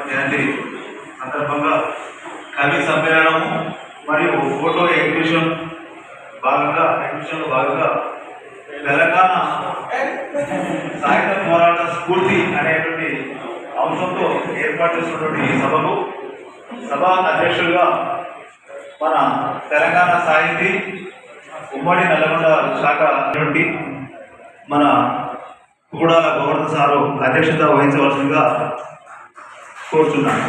జయంతి సందర్భంగా కవి సమ్మేళనము మరియు ఫోటో ఎగ్జిబిషన్ భాగంగా తెలంగాణ సాహిత్య పోరాట స్ఫూర్తి అనేటువంటి అంశంతో ఏర్పాటు చేసినటువంటి సభకు సభా అధ్యక్షులుగా మన తెలంగాణ సాహితీ ఉమ్మడి నల్లగొండ శాఖ నుండి మన కుడాల గోవర్ధన్ సారు అధ్యక్షత వహించవలసిందిగా కోరుతున్నాను.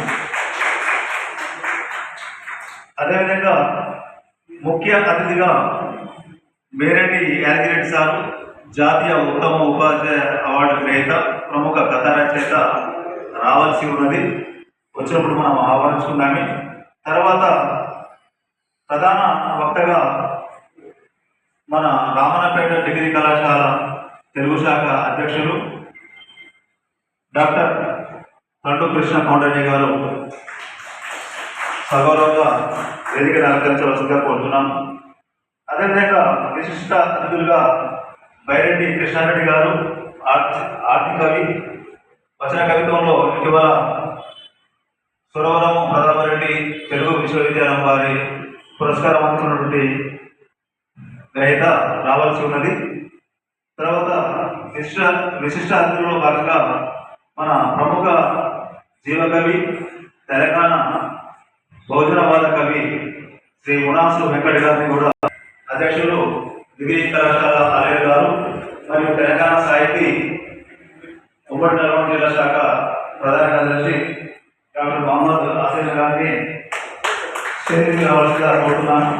అదేవిధంగా ముఖ్య అతిథిగా మేరెడ్డి యాదగిరెడ్డి సారు జాతీయ ఉత్తమ ఉపాధ్యాయ అవార్డు గ్రహీత ప్రముఖ కథా రచయిత రావాల్సి ఉన్నది. వచ్చినప్పుడు మనం ఆహ్వానించుకున్నామే. తర్వాత ప్రధాన వక్తగా మన రామన్నపేట డిగ్రీ కళాశాల తెలుగు శాఖ అధ్యక్షులు డాక్టర్ తండు కృష్ణ కౌండన్య గారు సగౌరవంగా వేదికను అలంకరించవలసిందిగా కోరుతున్నాము. అదేవిధంగా విశిష్ట అతిథులుగా బైరెడ్డి కృష్ణారెడ్డి గారు ఆర్తి కవి, వచన కవిత్వంలో ఇటీవల సురవరం ప్రతాపరెడ్డి తెలుగు విశ్వవిద్యాలయం వారి పురస్కారం అందుకున్నటువంటి గ్రహీత రావాల్సి ఉన్నది. తర్వాత విశిష్ట అతిథులలో భాగంగా మన ప్రముఖ జీవకవి, తెలంగాణ బహుజనవాద కవి శ్రీ మునాసు వెంకట గారిని కూడా అధ్యక్షులు డిగ్రీ కళాశాల ఆలయ గారు మరియు తెలంగాణ సాహితీ ఉమ్మడి నల్గొండ జిల్లా శాఖ ప్రధాన కార్యదర్శి డాక్టర్ మహమ్మద్ ఆసిఫ్ గారిని స్టేజ్కి రావాల్సిందిగా కోరుతున్నాను.